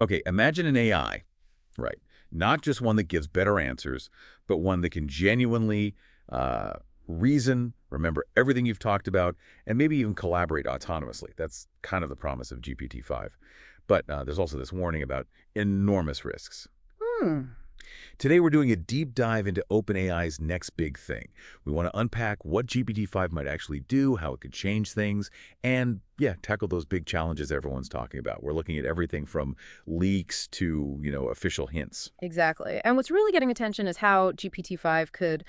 Okay, imagine an AI, right? Not just one that gives better answers, but one that can genuinely uh, reason, remember everything you've talked about, and maybe even collaborate autonomously. That's kind of the promise of GPT-5. But there's also this warning about enormous risks. Hmm. Today, we're doing a deep dive into OpenAI's next big thing. We want to unpack what GPT-5 might actually do, how it could change things, and, yeah, tackle those big challenges everyone's talking about. We're looking at everything from leaks to, official hints. Exactly. And what's really getting attention is how GPT-5 could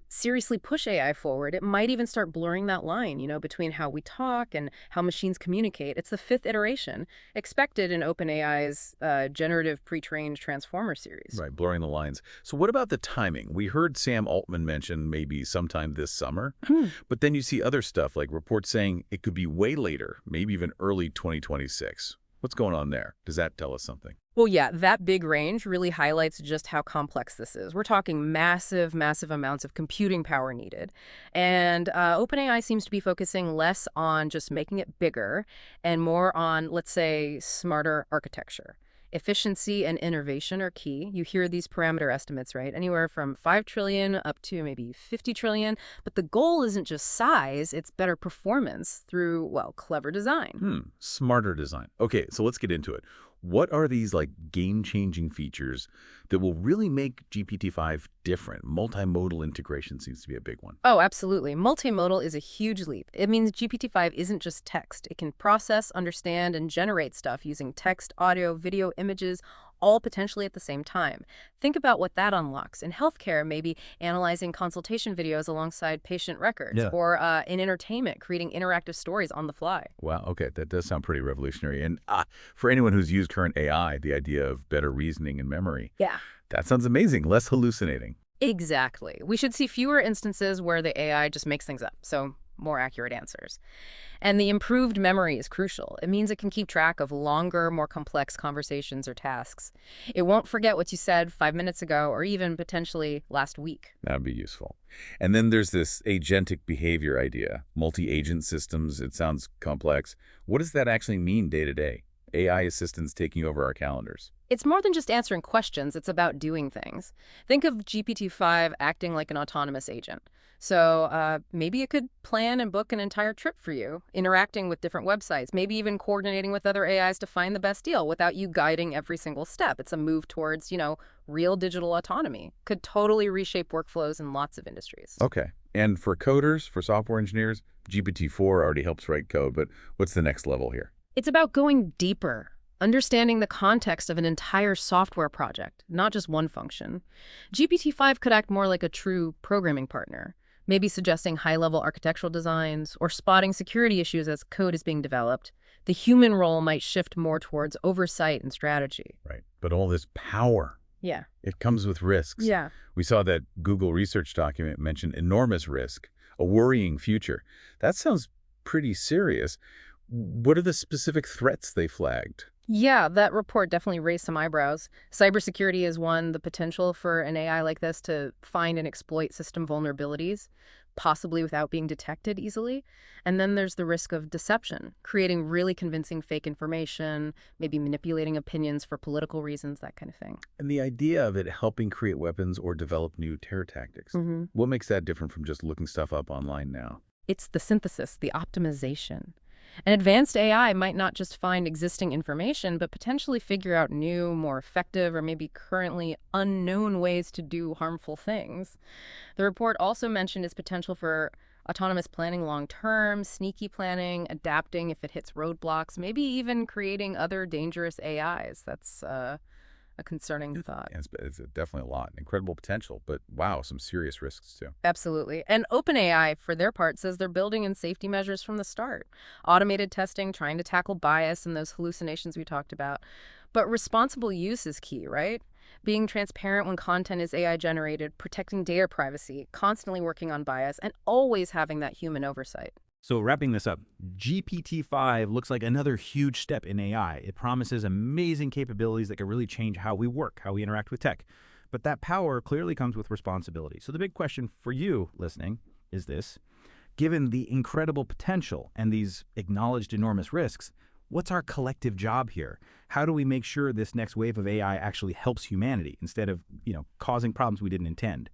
seriously push AI forward. It might even start blurring that line, between how we talk and how machines communicate. It's the fifth iteration expected in OpenAI's generative pre-trained transformer series. Right, blurring the lines. So what about the timing? We heard Sam Altman mention maybe sometime this summer, but then you see other stuff like reports saying it could be way later, maybe even early 2026. What's going on there? Does that tell us something? Well, yeah, that big range really highlights just how complex this is. We're talking massive, massive amounts of computing power needed. And OpenAI seems to be focusing less on just making it bigger and more on, let's say, smarter architecture. Efficiency and innovation are key. You hear these parameter estimates, right? Anywhere from 5 trillion up to maybe 50 trillion. But the goal isn't just size, it's better performance through, well, clever design. Smarter design. Okay, so let's get into it. What are these like game-changing features that will really make GPT-5 different? Multimodal integration seems to be a big one. Oh, absolutely. Multimodal is a huge leap. It means GPT-5 isn't just text. It can process, understand, and generate stuff using text, audio, video, images, all potentially at the same time. Think about what that unlocks. In healthcare, maybe analyzing consultation videos alongside patient records, Yeah. or in entertainment, creating interactive stories on the fly. Wow, okay, that does sound pretty revolutionary. And for anyone who's used current AI, the idea of better reasoning and memory, Yeah. that sounds amazing, less hallucinating. Exactly. We should see fewer instances where the AI just makes things up, so more accurate answers. And the improved memory is crucial. It means it can keep track of longer, more complex conversations or tasks. It won't forget what you said 5 minutes ago or even potentially last week. That'd be useful. And then there's this agentic behavior idea, multi-agent systems. It sounds complex. What does that actually mean day to day? AI assistants taking over our calendars. It's more than just answering questions, it's about doing things. Think of GPT-5 acting like an autonomous agent. So maybe it could plan and book an entire trip for you, interacting with different websites, maybe even coordinating with other AIs to find the best deal without you guiding every single step. It's a move towards, real digital autonomy. Could totally reshape workflows in lots of industries. Okay. And for coders, for software engineers, GPT-4 already helps write code, but what's the next level here? It's about going deeper, understanding the context of an entire software project, not just one function. GPT-5 could act more like a true programming partner, maybe suggesting high-level architectural designs or spotting security issues as code is being developed. The human role might shift more towards oversight and strategy. Right. But all this power, Yeah. it comes with risks. Yeah. We saw that Google research document mention enormous risk, a worrying future. That sounds pretty serious. What are the specific threats they flagged? Yeah, that report definitely raised some eyebrows. Cybersecurity is one, the potential for an AI like this to find and exploit system vulnerabilities, possibly without being detected easily. And then there's the risk of deception, creating really convincing fake information, maybe manipulating opinions for political reasons, that kind of thing. And the idea of it helping create weapons or develop new terror tactics. What makes that different from just looking stuff up online now? It's the synthesis, the optimization. An advanced AI might not just find existing information, but potentially figure out new, more effective, or maybe currently unknown ways to do harmful things. The report also mentioned its potential for autonomous planning long-term, sneaky planning, adapting if it hits roadblocks, maybe even creating other dangerous AIs. That's a concerning thought. Yeah, it's definitely a lot. Incredible potential, but wow, some serious risks too. Absolutely. And OpenAI, for their part, says they're building in safety measures from the start. Automated testing, trying to tackle bias and those hallucinations we talked about. But responsible use is key, right? Being transparent when content is AI generated, protecting data privacy, constantly working on bias, and always having that human oversight. So wrapping this up, GPT-5 looks like another huge step in AI. It promises amazing capabilities that can really change how we work, how we interact with tech. But that power clearly comes with responsibility. So the big question for you listening is this. Given the incredible potential and these acknowledged enormous risks, What's our collective job here? How do we make sure this next wave of AI actually helps humanity instead of, causing problems we didn't intend?